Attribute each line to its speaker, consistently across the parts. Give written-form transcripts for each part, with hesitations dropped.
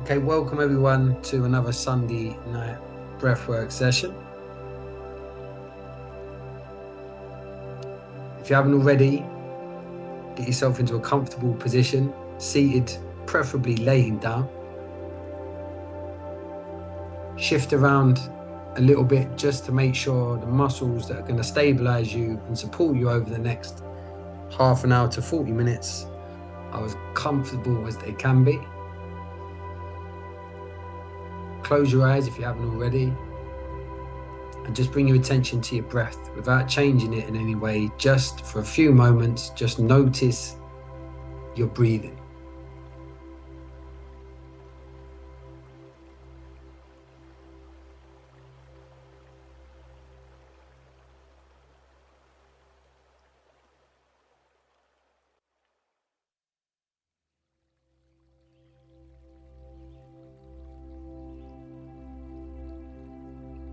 Speaker 1: Okay, welcome everyone to another Sunday night breathwork session. If you haven't already, get yourself into a comfortable position, seated, preferably laying down. Shift around a little bit just to make sure the muscles that are going to stabilize you and support you over the next half an hour to 40 minutes are as comfortable as they can be. Close your eyes if you haven't already, and just bring your attention to your breath without changing it in any way. Just for a few moments, just notice your breathing.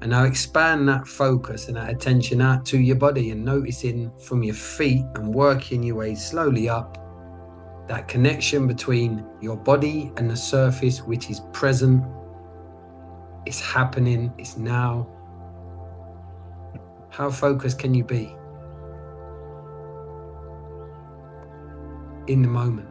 Speaker 1: And now expand that focus and that attention out to your body and noticing from your feet and working your way slowly up, that connection between your body and the surface, which is present, it's happening, it's now. How focused can you be in the moment?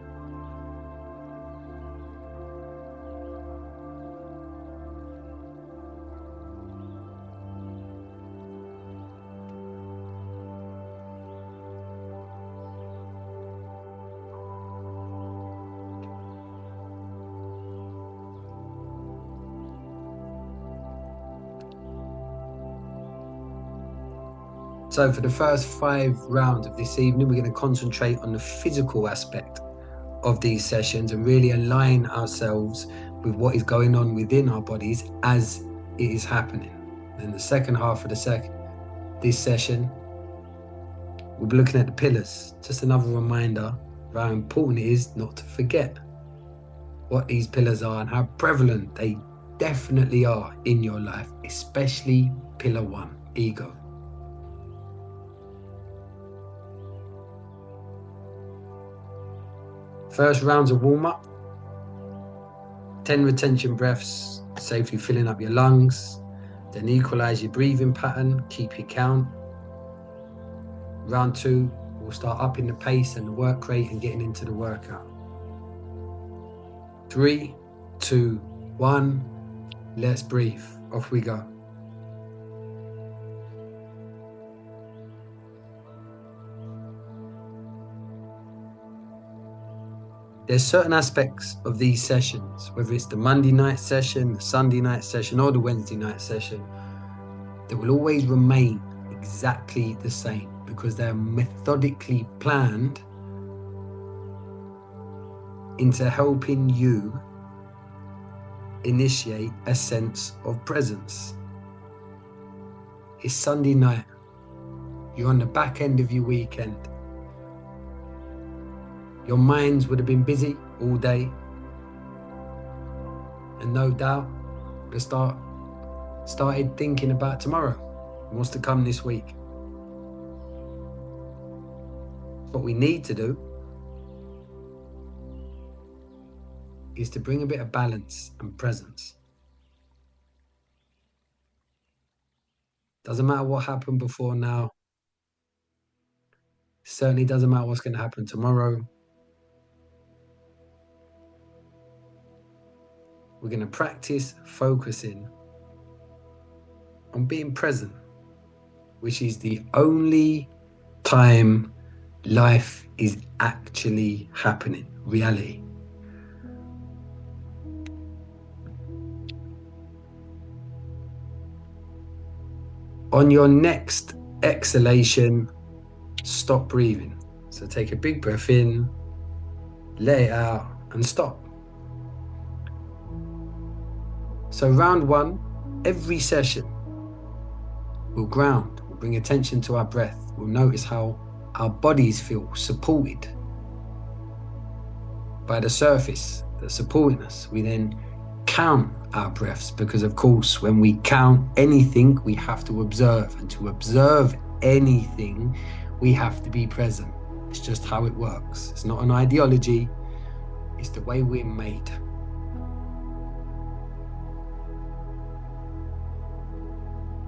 Speaker 1: So for the first 5 rounds of this evening, we're going to concentrate on the physical aspect of these sessions and really align ourselves with what is going on within our bodies as it is happening. And the second half of this session, we'll be looking at the pillars. Just another reminder of how important it is not to forget what these pillars are and how prevalent they definitely are in your life, especially pillar 1, ego. First round's a warm-up. 10 retention breaths, safely filling up your lungs. Then equalize your breathing pattern, keep your count. Round 2, we'll start upping the pace and the work rate and getting into the workout. 3, 2, 1, let's breathe. Off we go. There's certain aspects of these sessions, whether it's the Monday night session, the Sunday night session, or the Wednesday night session, that will always remain exactly the same because they're methodically planned into helping you initiate a sense of presence. It's Sunday night. You're on the back end of your weekend. Your minds would have been busy all day, and no doubt they started thinking about tomorrow and what's to come this week. What we need to do is to bring a bit of balance and presence. Doesn't matter what happened before now. Certainly doesn't matter what's going to happen tomorrow. We're going to practice focusing on being present, which is the only time life is actually happening, reality. On your next exhalation, stop breathing. So take a big breath in, let it out, and stop. So round 1, every session, we'll ground, we'll bring attention to our breath, we'll notice how our bodies feel supported by the surface that's supporting us. We then count our breaths because, of course, when we count anything, we have to observe. And to observe anything, we have to be present. It's just how it works. It's not an ideology. It's the way we're made.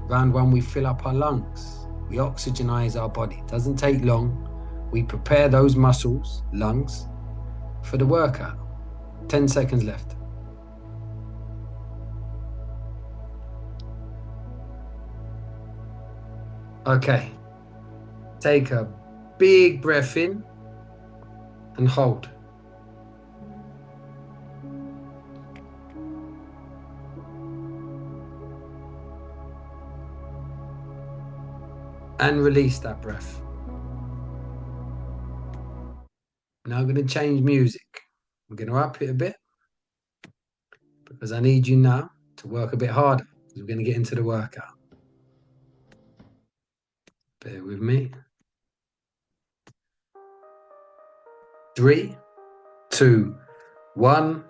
Speaker 1: Round 1, we fill up our lungs. We oxygenize our body. It doesn't take long. We prepare those muscles, lungs, for the workout. 10 seconds left. Okay. Take a big breath in and hold. And release that breath. Now I'm going to change music. We're going to up it a bit because I need you now to work a bit harder because we're going to get into the workout. Bear with me. 3, 2, 1.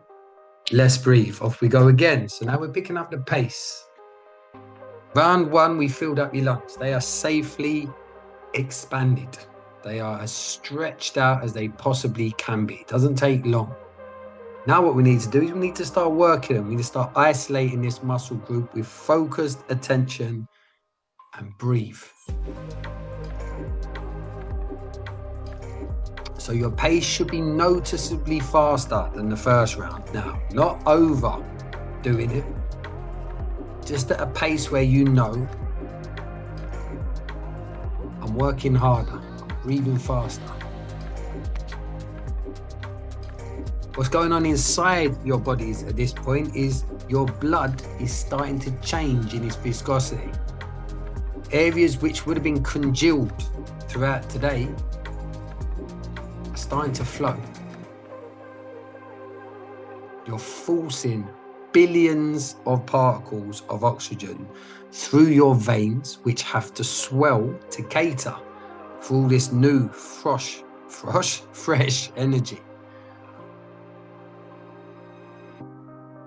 Speaker 1: Let's breathe. Off we go again. So now we're picking up the pace. Round 1, we filled up your lungs. They are safely expanded. They are as stretched out as they possibly can be. It doesn't take long. Now what we need to do is we need to start working them. We need to start isolating this muscle group with focused attention and breathe. So your pace should be noticeably faster than the first round. Now, not overdoing it, just at a pace where you know I'm working harder, I'm breathing faster. What's going on inside your bodies at this point is your blood is starting to change in its viscosity. Areas which would have been congealed throughout today are starting to flow. You're forcing billions of particles of oxygen through your veins, which have to swell to cater for all this new, fresh energy.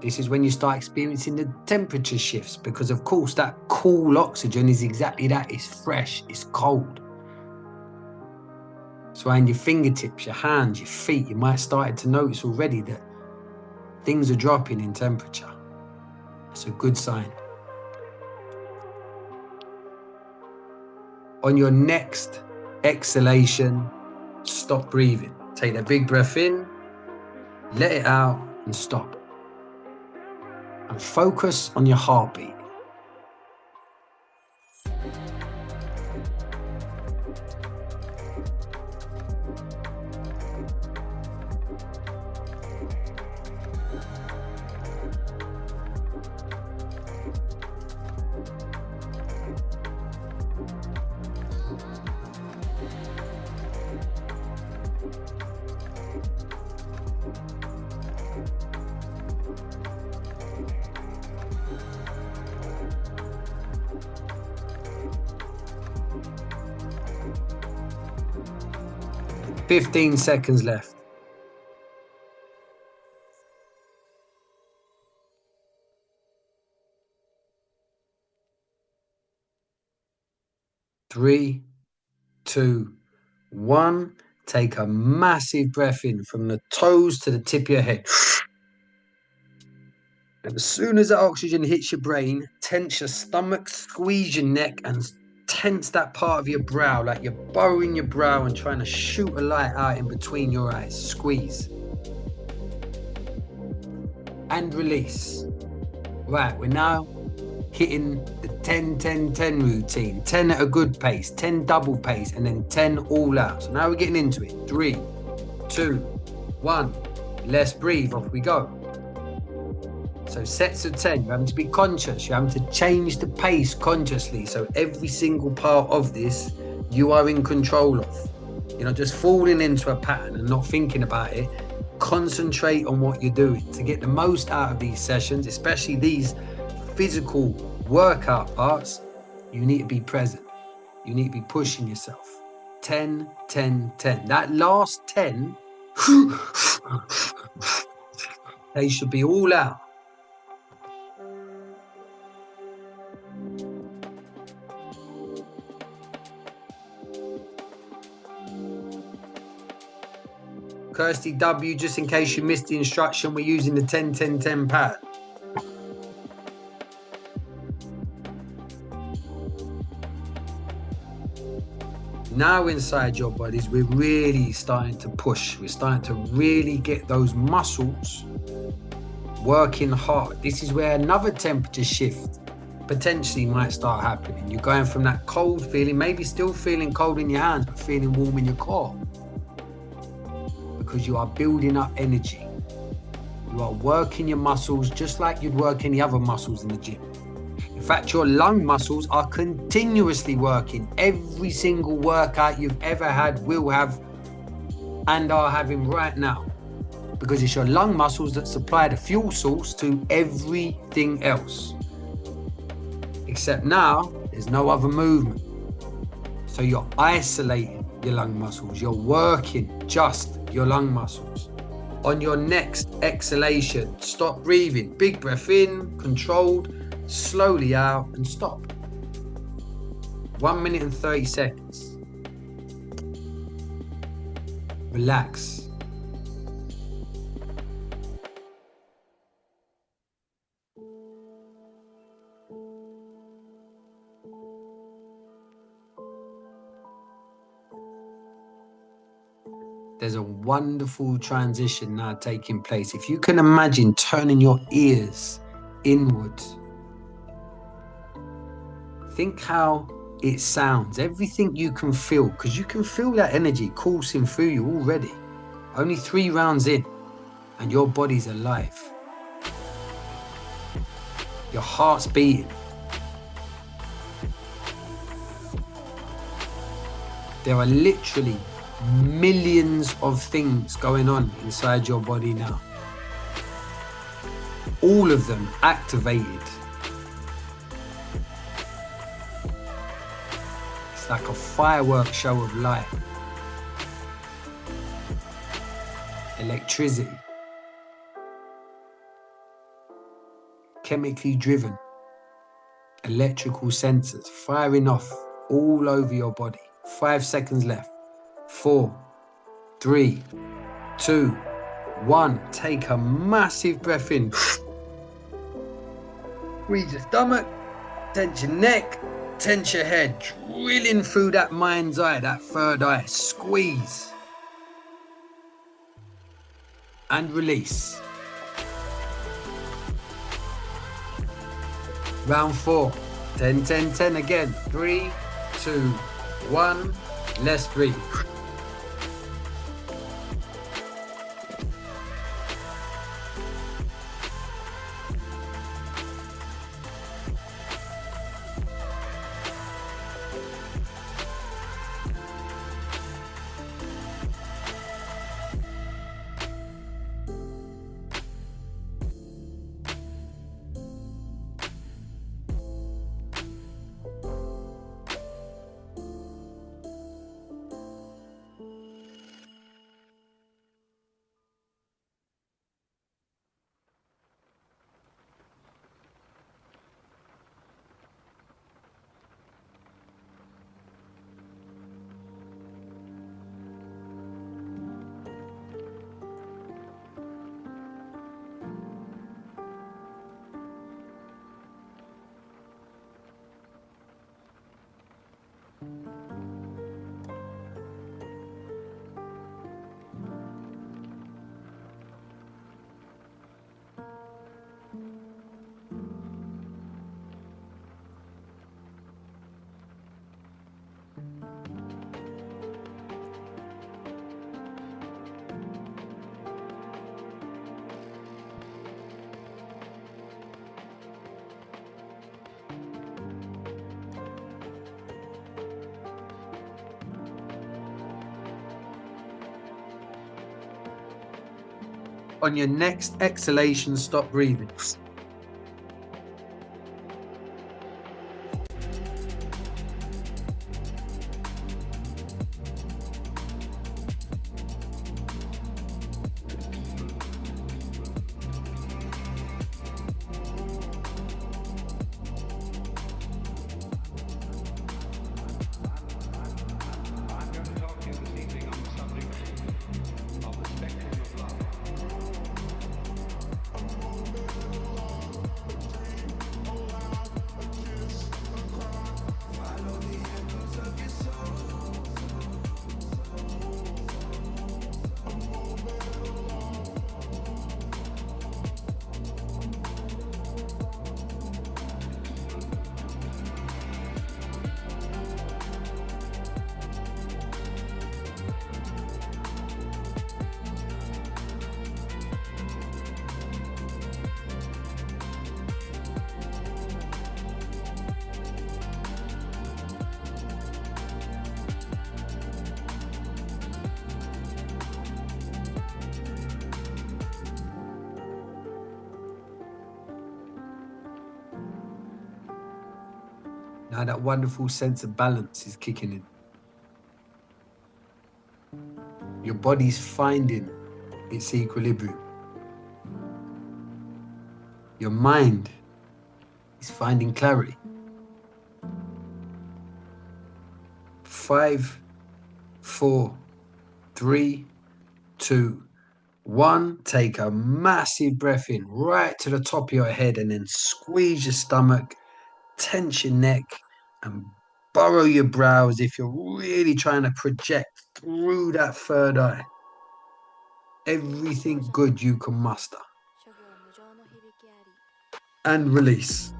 Speaker 1: This is when you start experiencing the temperature shifts because, of course, that cool oxygen is exactly that. It's fresh, it's cold. So in your fingertips, your hands, your feet, you might start to notice already that things are dropping in temperature. It's a good sign. On your next exhalation, stop breathing. Take that big breath in, let it out, and stop. And focus on your heartbeat. Fifteen seconds left. Three, 2, 1. Take a massive breath in from the toes to the tip of your head. And as soon as that oxygen hits your brain, tense your stomach, squeeze your neck, and tense that part of your brow, like you're burrowing your brow and trying to shoot a light out in between your eyes. Squeeze. And release. Right, we're now hitting the 10-10-10 routine. 10 at a good pace, 10 double pace, and then 10 all out. So now we're getting into it. 3, 2, 1. Let's breathe. Off we go. So sets of 10, you're having to be conscious. You're having to change the pace consciously. So every single part of this, you are in control of. You're not just falling into a pattern and not thinking about it. Concentrate on what you're doing to get the most out of these sessions, especially these physical workout parts. You need to be present. You need to be pushing yourself. 10, 10, 10. That last 10, they should be all out. Kirsty W, just in case you missed the instruction, we're using the 10-10-10 pattern. Now inside your bodies, we're really starting to push. We're starting to really get those muscles working hard. This is where another temperature shift potentially might start happening. You're going from that cold feeling, maybe still feeling cold in your hands, but feeling warm in your core, because you are building up energy. You are working your muscles just like you'd work any other muscles in the gym. In fact, your lung muscles are continuously working. Every single workout you've ever had, will have, and are having right now. Because it's your lung muscles that supply the fuel source to everything else. Except now, there's no other movement. So you're isolating your lung muscles. You're working just your lung muscles. On your next exhalation, stop breathing. Big breath in, controlled, slowly out, and stop. 1 minute and 30 seconds. Relax. There's a wonderful transition now taking place. If you can imagine turning your ears inwards, think how it sounds, everything you can feel, because you can feel that energy coursing through you already. Only 3 rounds in, and your body's alive. Your heart's beating. There are literally millions of things going on inside your body now. All of them activated. It's like a firework show of light. Electricity. Chemically driven. Electrical sensors firing off all over your body. 5 seconds left. 4, 3, 2, 1. Take a massive breath in. Squeeze your stomach, tense your neck, tense your head, drilling through that mind's eye, that third eye. Squeeze. And release. Round 4. 10, 10, 10 again. 3, 2, 1. Let's breathe. On your next exhalation, stop breathing. Now that wonderful sense of balance is kicking in. Your body's finding its equilibrium. Your mind is finding clarity. 5, 4, 3, 2, 1. Take a massive breath in right to the top of your head and then squeeze your stomach, tense your neck and burrow your brow as if you're really trying to project through that third eye everything good you can muster. And release.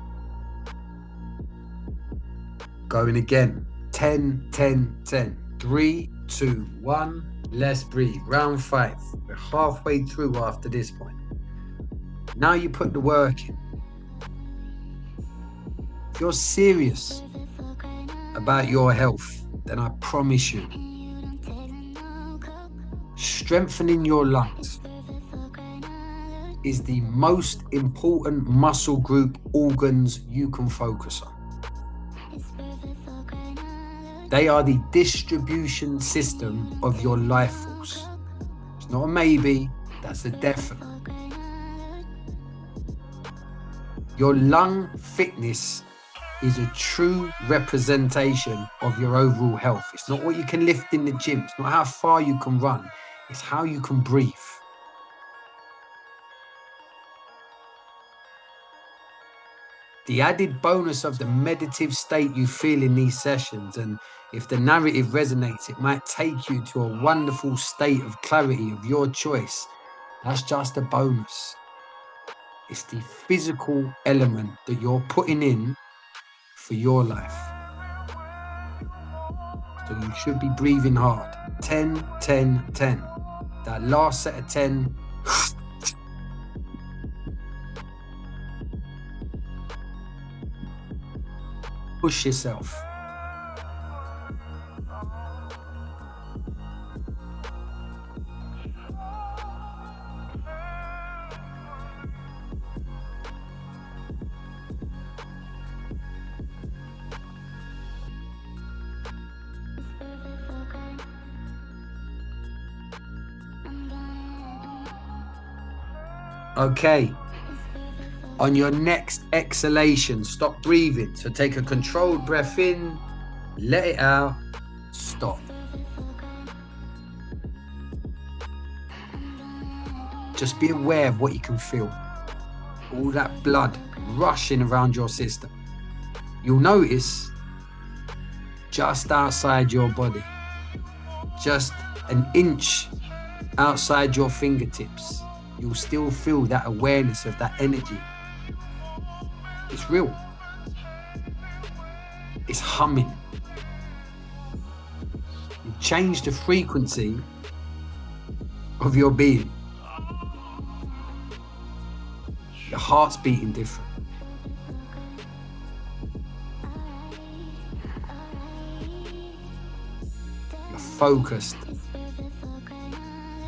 Speaker 1: Going again. 10, 10, 10. 3, 2, 1. Let's breathe. Round 5. We're halfway through after this point. Now you put the work in. If you're serious about your health, then I promise you, strengthening your lungs is the most important muscle group organs you can focus on. They are the distribution system of your life force. It's not a maybe, that's a definite. Your lung fitness is a true representation of your overall health. It's not what you can lift in the gym. It's not how far you can run. It's how you can breathe. The added bonus of the meditative state you feel in these sessions, and if the narrative resonates, it might take you to a wonderful state of clarity of your choice. That's just a bonus. It's the physical element that you're putting in for your life. So you should be breathing hard. 10, 10, 10. That last set of 10. Push yourself. Okay. On your next exhalation, stop breathing. So take a controlled breath in, let it out, stop. Just be aware of what you can feel. All that blood rushing around your system. You'll notice just outside your body, just an inch outside your fingertips, you'll still feel that awareness of that energy. It's real. It's humming. You change the frequency of your being. Your heart's beating different. You're focused,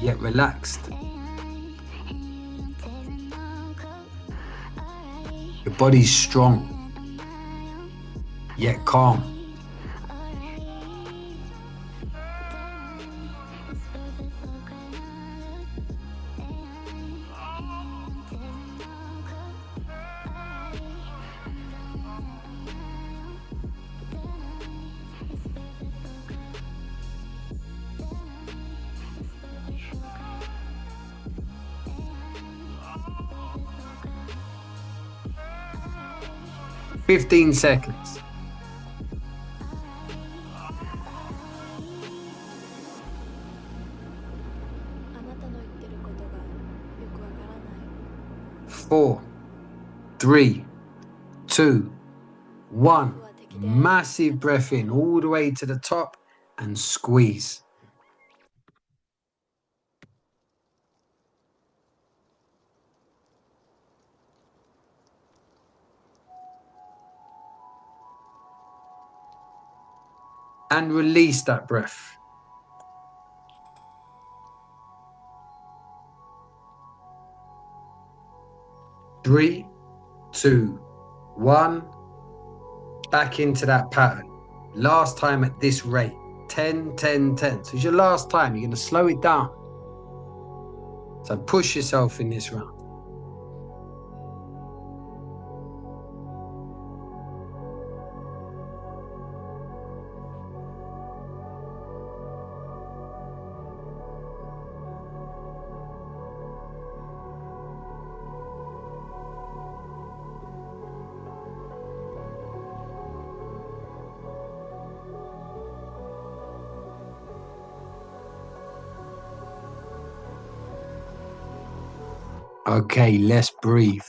Speaker 1: yet relaxed. Your body's strong, yet calm. Fifteen seconds. Four, 3, 2, 1. Massive breath in all the way to the top and squeeze. And release that breath. Three, 2, 1. back into that pattern. Last time at this rate, 10, 10, 10. So it's your last time. You're going to slow it down. So push yourself in this round. Okay, let's breathe.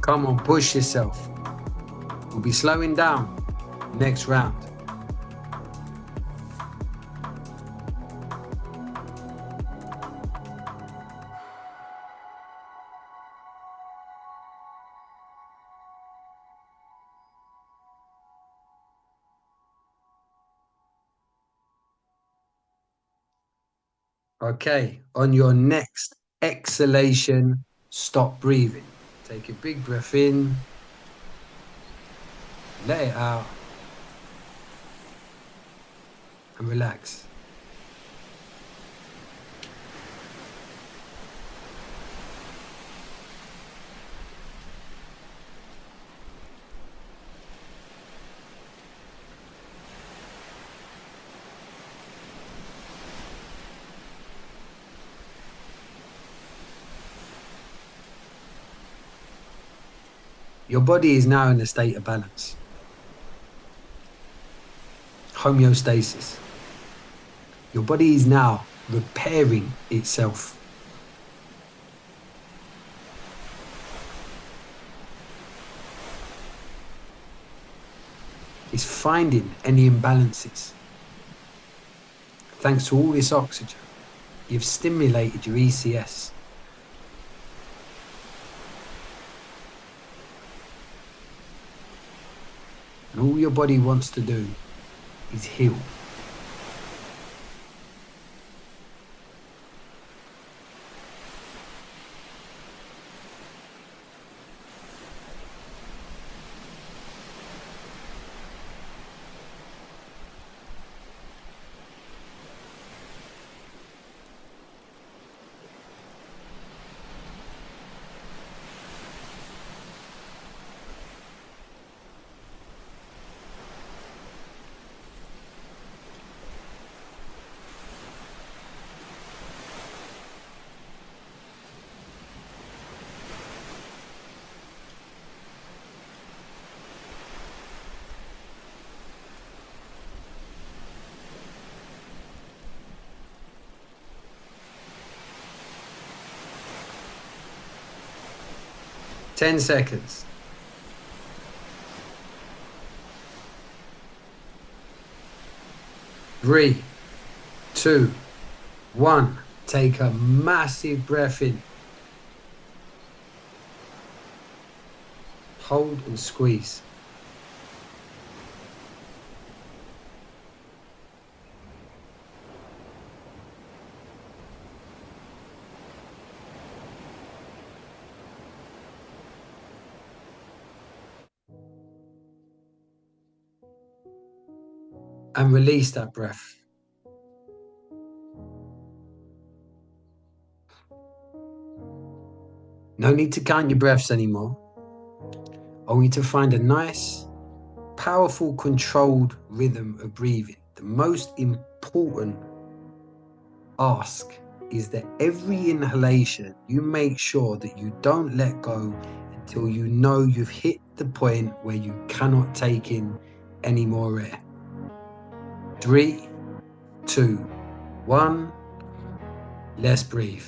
Speaker 1: Come on, push yourself. We'll be slowing down next round. Okay, on your next exhalation, stop breathing. Take a big breath in, let it out, and relax. Your body is now in a state of balance. Homeostasis. Your body is now repairing itself. It's finding any imbalances. Thanks to all this oxygen, you've stimulated your ECS. And all your body wants to do is heal. Ten seconds. 3, 2, 1. Take a massive breath in. Hold and squeeze. And release that breath. No need to count your breaths anymore. Only to find a nice, powerful, controlled rhythm of breathing. the most important ask is that every inhalation, you make sure that you don't let go until you know you've hit the point where you cannot take in any more air. 3, 2, 1. Let's breathe.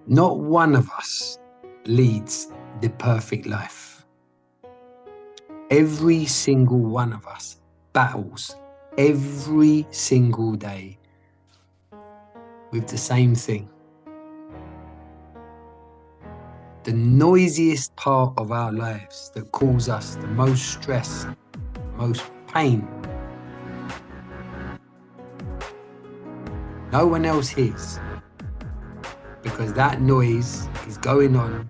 Speaker 1: Not one of us leads the perfect life. Every single one of us battles every single day with the same thing. The noisiest part of our lives that causes us the most stress, most pain. No one else hears, because that noise is going on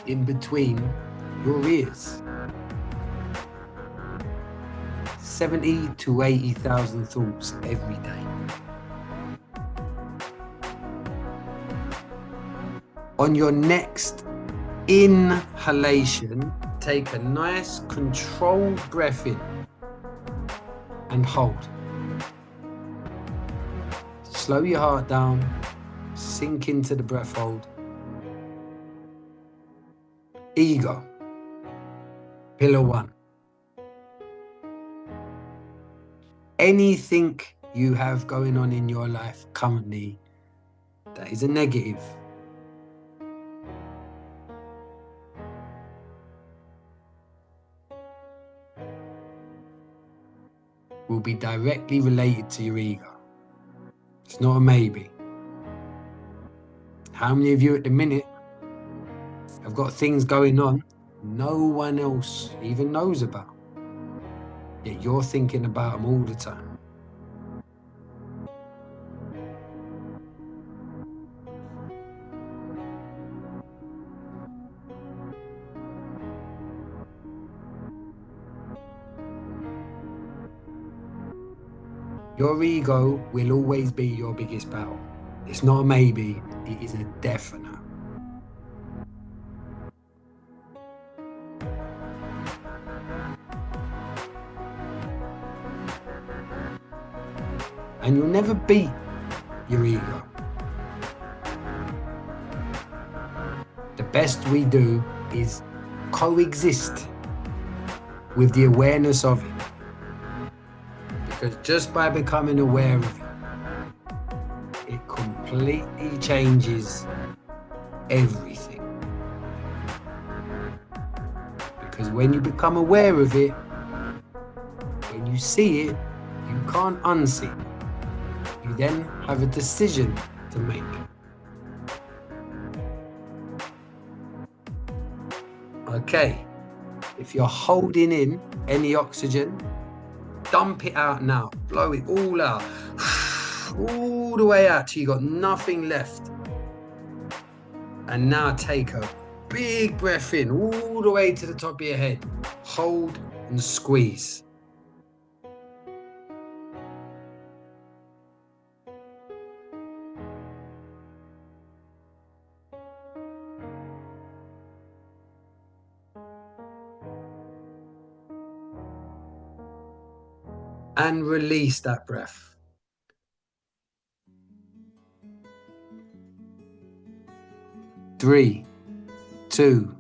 Speaker 1: in between your ears. 70 to 80,000 thoughts every day. On your next inhalation, take a nice controlled breath in and hold. Slow your heart down, sink into the breath hold. Ego, pillar 1. Anything you have going on in your life currently that is a negative, will be directly related to your ego. It's not a maybe. How many of you at the minute have got things going on no one else even knows about, yet you're thinking about them all the time? Your ego will always be your biggest battle. It's not a maybe, it is a definite. And you'll never beat your ego. The best we do is coexist with the awareness of it. Because just by becoming aware of it, it completely changes everything. Because when you become aware of it, when you see it, you can't unsee it. You then have a decision to make. Okay, if you're holding in any oxygen, dump it out now. Blow it all out. All the way out till you got nothing left. And now take a big breath in all the way to the top of your head. Hold and squeeze. And release that breath. Three, 2,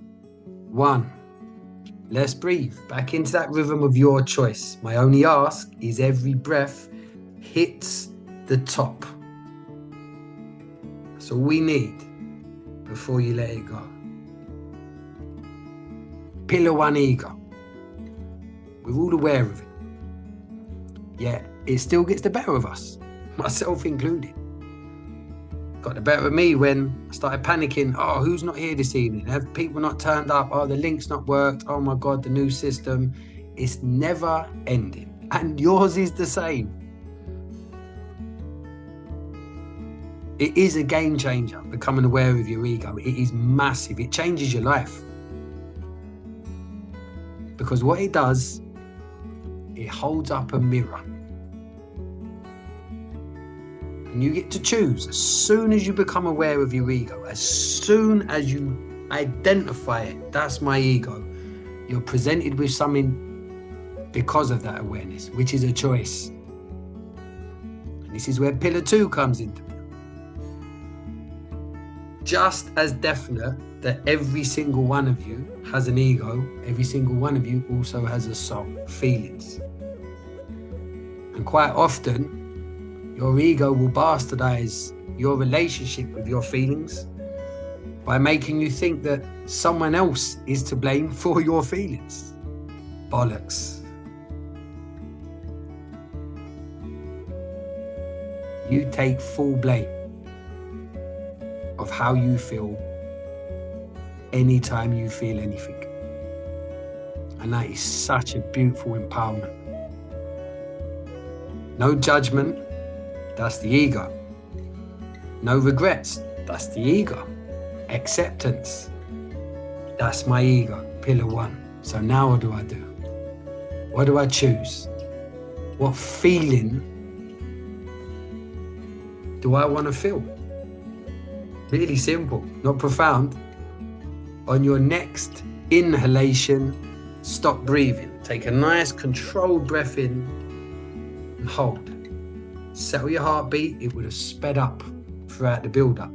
Speaker 1: 1. Let's breathe back into that rhythm of your choice. My only ask is every breath hits the top. That's all we need before you let it go. Pillar 1 ego. We're all aware of it. Yet it still gets the better of us, myself included. Got the better of me when I started panicking. Oh, who's not here this evening? Have people not turned up? Oh, the link's not worked. Oh my God, the new system. It's never ending. And yours is the same. It is a game changer, becoming aware of your ego. It is massive. It changes your life. Because what it does, it holds up a mirror. And you get to choose as soon as you become aware of your ego, as soon as you identify it, that's my ego, you're presented with something because of that awareness, which is a choice. And this is where pillar 2 comes into it. Just as definite that every single one of you has an ego, every single one of you also has a soul, feelings. And quite often, your ego will bastardize your relationship with your feelings by making you think that someone else is to blame for your feelings. Bollocks. You take full blame of how you feel anytime you feel anything. And that is such a beautiful empowerment. No judgment, that's the ego. No regrets, that's the ego. Acceptance, that's my ego, pillar 1. So now what do I do? What do I choose? What feeling do I want to feel? Really simple, not profound. On your next inhalation, stop breathing. Take a nice controlled breath in and hold. Settle your heartbeat. It would have sped up throughout the build-up.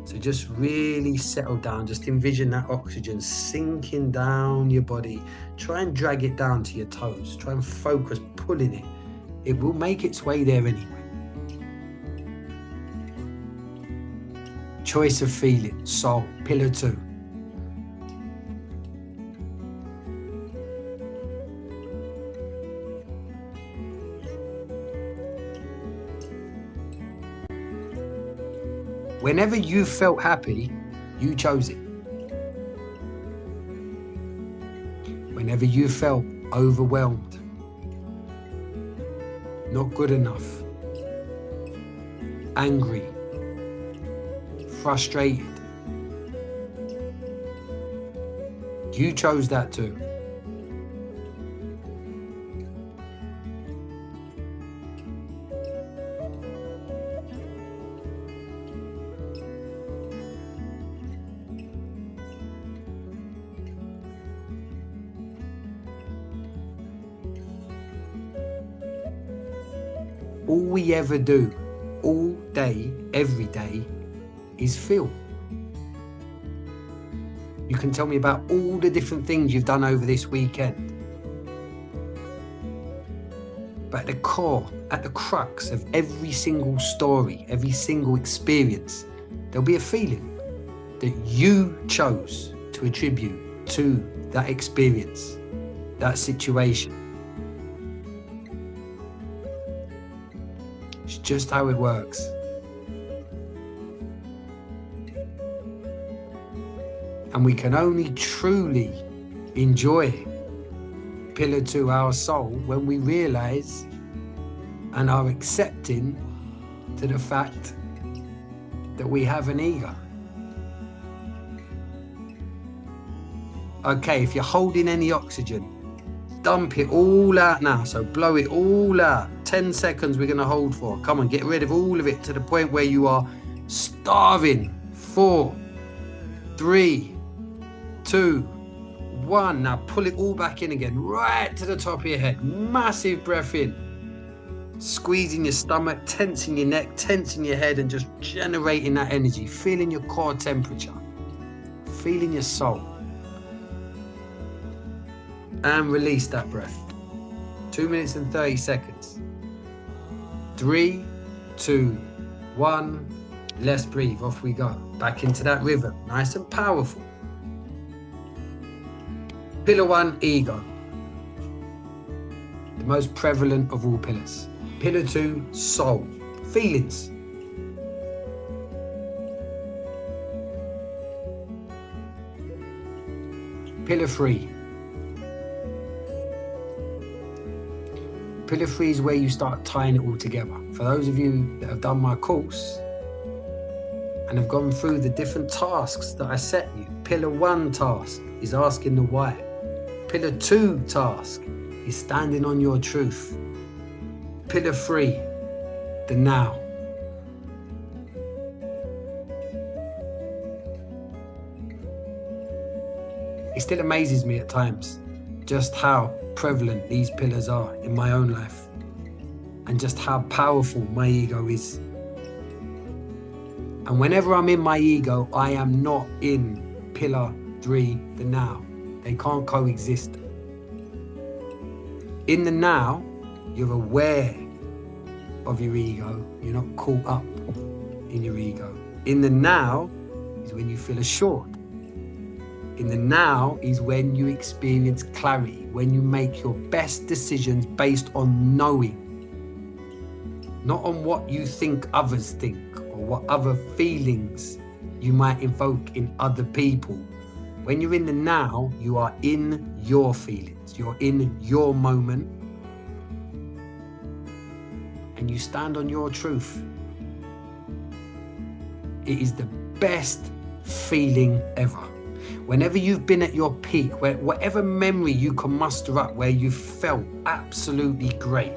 Speaker 1: So just really settle down. Just envision that oxygen sinking down your body. Try and drag it down to your toes. Try and focus pulling it. It will make its way there anyway. Choice of feeling, soul, pillar 2. Whenever you felt happy, you chose it. Whenever you felt overwhelmed, not good enough, angry, frustrated, you chose that too. All we ever do, all day, every day, is feel. You can tell me about all the different things you've done over this weekend. But at the core, at the crux of every single story, every single experience, there'll be a feeling that you chose to attribute to that experience, that situation. It's just how it works. And we can only truly enjoy pillar 2, our soul, when we realize and are accepting to the fact that we have an ego. Okay, if you're holding any oxygen, dump it all out now. So blow it all out. 10 seconds we're going to hold for. Come on, get rid of all of it to the point where you are starving. 4, 3, 2, 1. Now pull it all back in again, right to the top of your head. Massive breath in. Squeezing your stomach, tensing your neck, tensing your head, and just generating that energy. Feeling your core temperature. Feeling your soul. And release that breath. 2 minutes and 30 seconds. 3, 2, 1. Let's breathe. Off we go. Back into that rhythm. Nice and powerful. Pillar 1, ego. The most prevalent of all pillars. Pillar 2, soul. Feelings. Pillar 3. Pillar 3 is where you start tying it all together. For those of you that have done my course and have gone through the different tasks that I set you, Pillar 1 task is asking the why. Pillar 2 task is standing on your truth. Pillar 3, the now. It still amazes me at times just how prevalent these pillars are in my own life and just how powerful my ego is. And whenever I'm in my ego, I am not in pillar 3, the now. They can't coexist. In the now, you're aware of your ego. You're not caught up in your ego. In the now is when you feel assured. In the now is when you experience clarity, when you make your best decisions based on knowing, not on what you think others think or what other feelings you might invoke in other people. When you're in the now, you are in your feelings, you're in your moment, and you stand on your truth. It is the best feeling ever. Whenever you've been at your peak, whatever memory you can muster up where you felt absolutely great,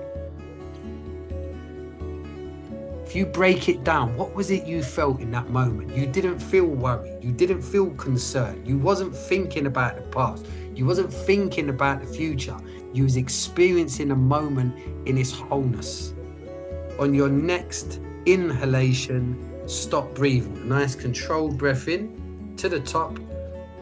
Speaker 1: if you break it down, what was it you felt in that moment? You didn't feel worried. You didn't feel concerned. You wasn't thinking about the past. You wasn't thinking about the future. You was experiencing a moment in its wholeness. On your next inhalation, stop breathing. A nice controlled breath in to the top.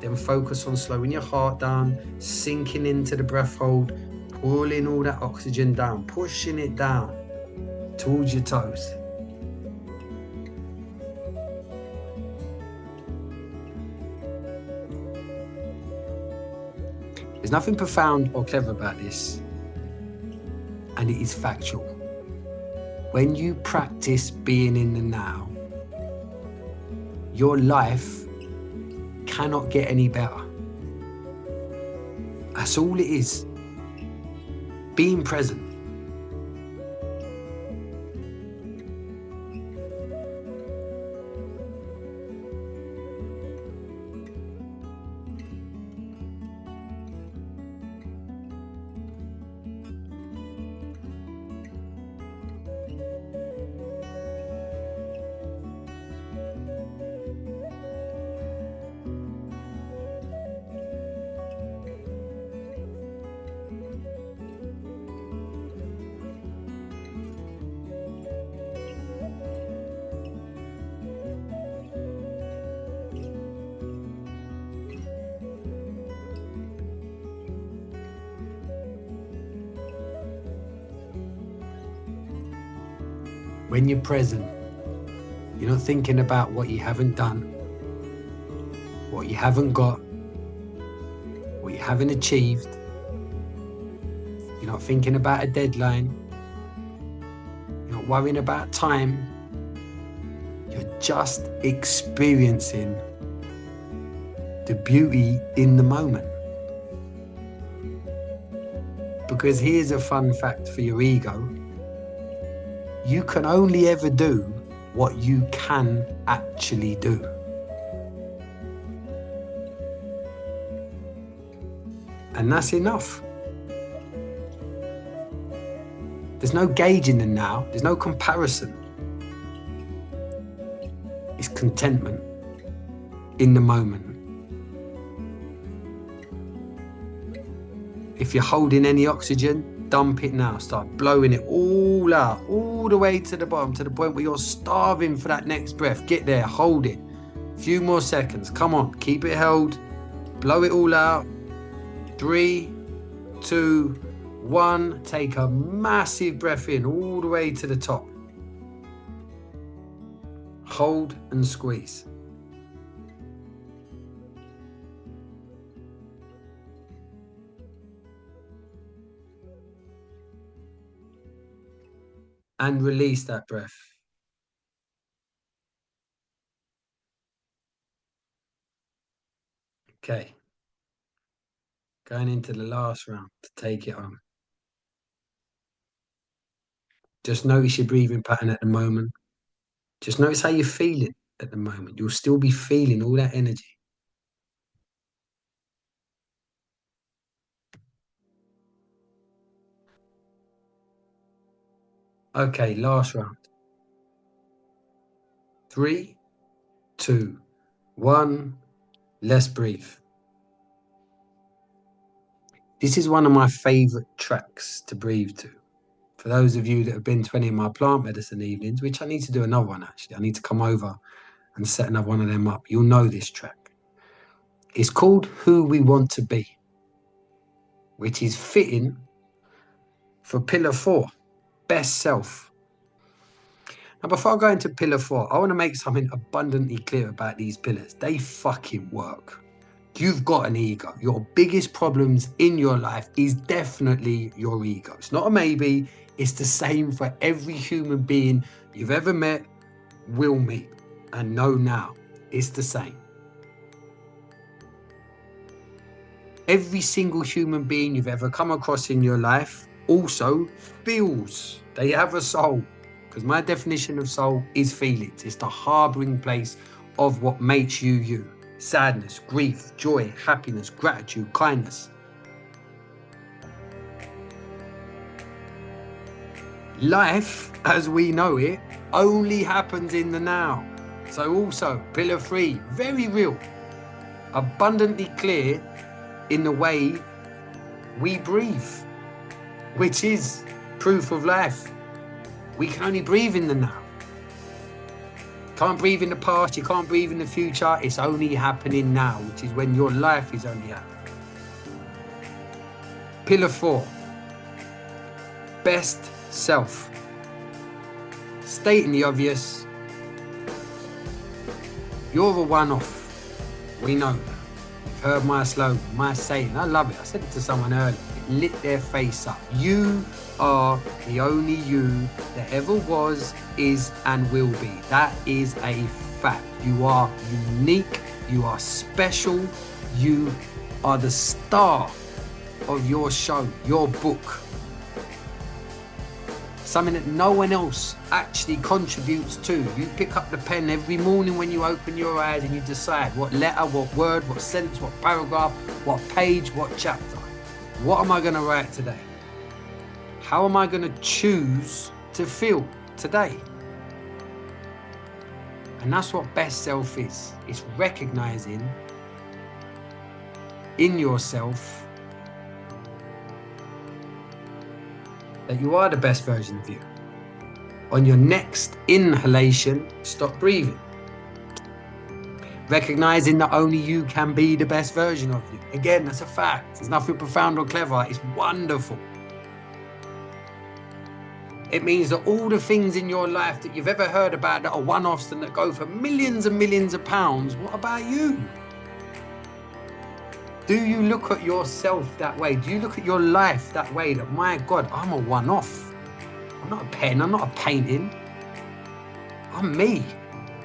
Speaker 1: Then focus on slowing your heart down, sinking into the breath hold, pulling all that oxygen down, pushing it down towards your toes. There's nothing profound or clever about this, and it is factual. When you practice being in the now, your life cannot get any better. That's all it is. Being present. When you're present, you're not thinking about what you haven't done, what you haven't got, what you haven't achieved. You're not thinking about a deadline. You're not worrying about time. You're just experiencing the beauty in the moment. Because here's a fun fact for your ego. You can only ever do what you can actually do. And that's enough. There's no gauge in the now. There's no comparison. It's contentment in the moment. If you're holding any oxygen, dump it now. Start blowing it all out, all the way to the bottom, to the point where you're starving for that next breath. Get there, hold it. A few more seconds. Come on, keep it held. Blow it all out. 3, 2, 1. Take a massive breath in all the way to the top. Hold and squeeze. And release that breath. Okay. Going into the last round to take it on. Just notice your breathing pattern at the moment. Just notice how you're feeling at the moment. You'll still be feeling all that energy. Okay, last round. 3, 2, 1. Let's breathe. This is one of my favorite tracks to breathe to. For those of you that have been to any of my plant medicine evenings, which I need to do another one actually. I need to come over and set another one of them up. You'll know this track. It's called Who We Want to Be, which is fitting for pillar 4, best self. Now, before I go into pillar 4, I want to make something abundantly clear about these pillars. They fucking work. You've got an ego. Your biggest problems in your life is definitely your ego. It's not a maybe. It's the same for every human being you've ever met, will meet, and know now. It's the same. Every single human being you've ever come across in your life also feels. They have a soul. Because my definition of soul is feelings. It's the harboring place of what makes you you. Sadness, grief, joy, happiness, gratitude, kindness. Life, as we know it, only happens in the now. So also, pillar 3, very real, abundantly clear in the way we breathe, which is proof of life. We can only breathe in the now. Can't breathe in the past, you can't breathe in the future. It's only happening now, which is when your life is only happening. Pillar 4, best self. Stating the obvious, you're a one-off. We know that. You've heard my slogan, my saying. I love it. I said it to someone earlier. It lit their face up. You are the only you that ever was, is, and will be. That is a fact. You are unique. You are special. You are the star of your show, your book. Something that no one else actually contributes to. You pick up the pen every morning when you open your eyes and you decide what letter, what word, what sentence, what paragraph, what page, what chapter. What am I going to write today? How am I going to choose to feel today? And that's what best self is. It's recognizing in yourself that you are the best version of you. On your next inhalation, stop breathing. Recognizing that only you can be the best version of you. Again, that's a fact. There's nothing profound or clever. It's wonderful. It means that all the things in your life that you've ever heard about that are one-offs and that go for millions and millions of pounds, what about you? Do you look at yourself that way? Do you look at your life that way? That, my God, I'm a one-off. I'm not a pen, I'm not a painting. I'm me.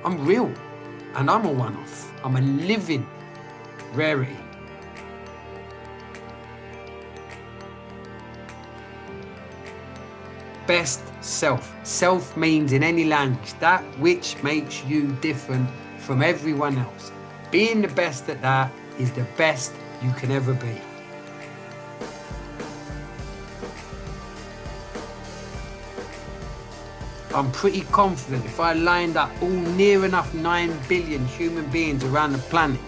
Speaker 1: I'm real. And I'm a one-off. I'm a living rarity. Best self. Self means in any language that which makes you different from everyone else. Being the best at that is the best you can ever be. I'm pretty confident if I lined up all near enough 9 billion human beings around the planet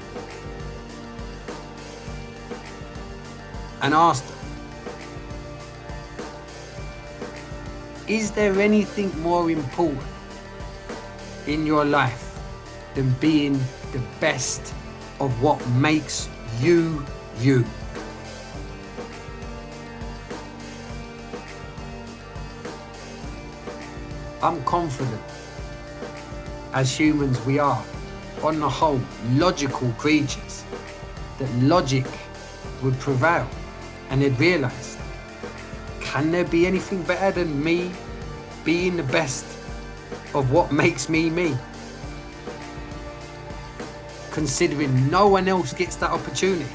Speaker 1: and asked them, is there anything more important in your life than being the best of what makes you, you? I'm confident. As humans, we are, on the whole, logical creatures, that logic would prevail, and they'd realise, can there be anything better than me being the best of what makes me me? Considering no one else gets that opportunity.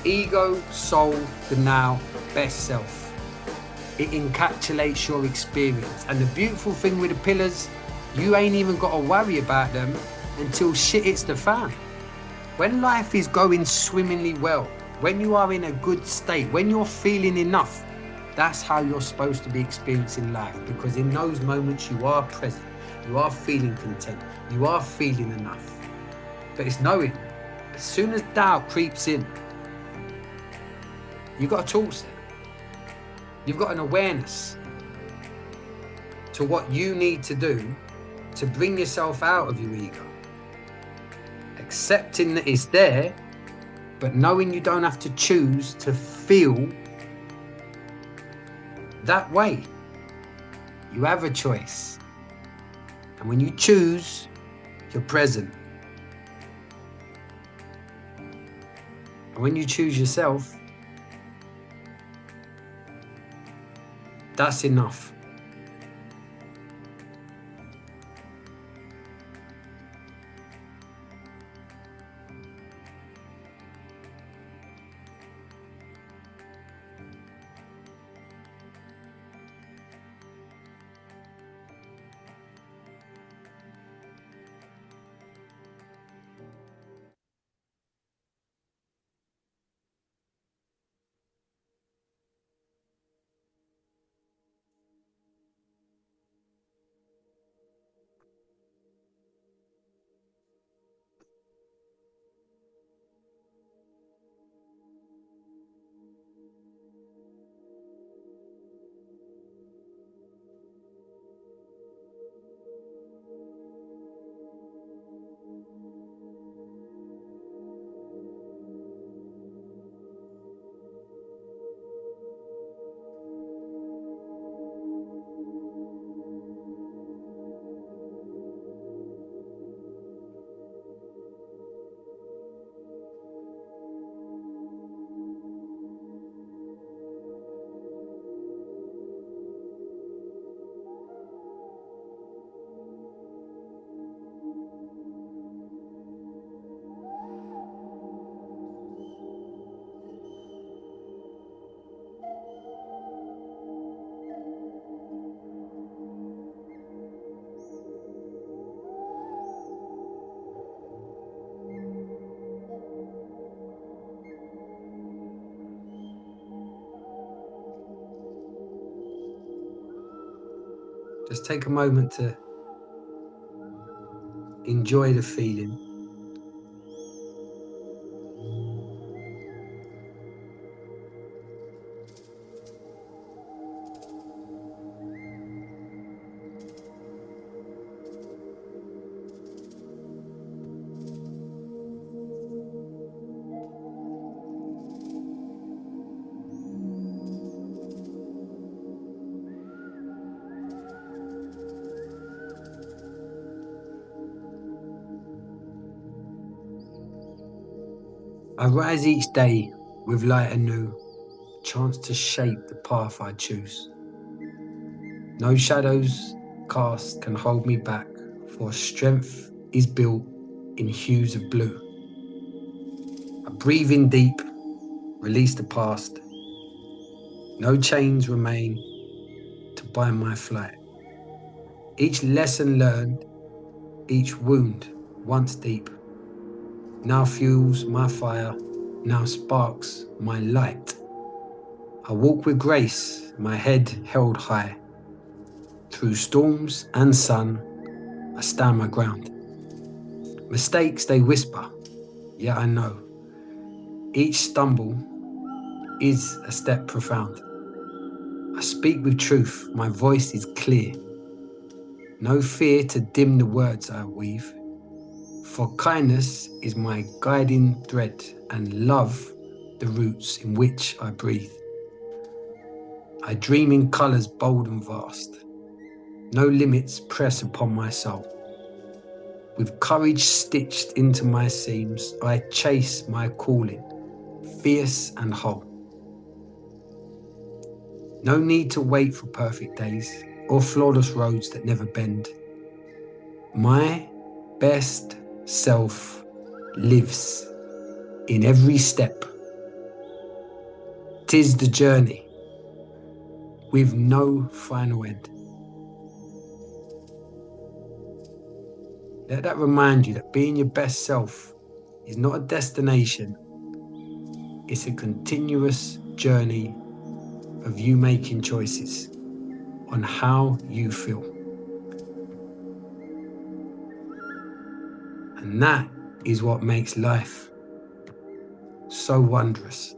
Speaker 1: Ego, soul, the now, best self. It encapsulates your experience. And the beautiful thing with the pillars, you ain't even got to worry about them until shit hits the fan. When life is going swimmingly well, when you are in a good state, when you're feeling enough, that's how you're supposed to be experiencing life. Because in those moments you are present, you are feeling content, you are feeling enough. But it's knowing, as soon as doubt creeps in, you've got a tool set. You've got an awareness to what you need to do to bring yourself out of your ego. Accepting that it's there, but knowing you don't have to choose to feel that way. You have a choice. And when you choose, you're present. And when you choose yourself, that's enough. Just take a moment to enjoy the feeling. I rise each day with light anew, chance to shape the path I choose. No shadows cast can hold me back, for strength is built in hues of blue. I breathe in deep, release the past. No chains remain to bind my flight. Each lesson learned, each wound once deep, now fuels my fire, now sparks my light. I walk with grace, my head held high. Through storms and sun, I stand my ground. Mistakes they whisper, yet I know each stumble is a step profound. I speak with truth, my voice is clear. No fear to dim the words I weave, for kindness is my guiding thread, and love the roots in which I breathe. I dream in colours bold and vast. No limits press upon my soul. With courage stitched into my seams, I chase my calling, fierce and whole. No need to wait for perfect days or flawless roads that never bend. My best self lives in every step. 'Tis the journey with no final end. Let that remind you that being your best self is not a destination, it's a continuous journey of you making choices on how you feel. And that is what makes life so wondrous.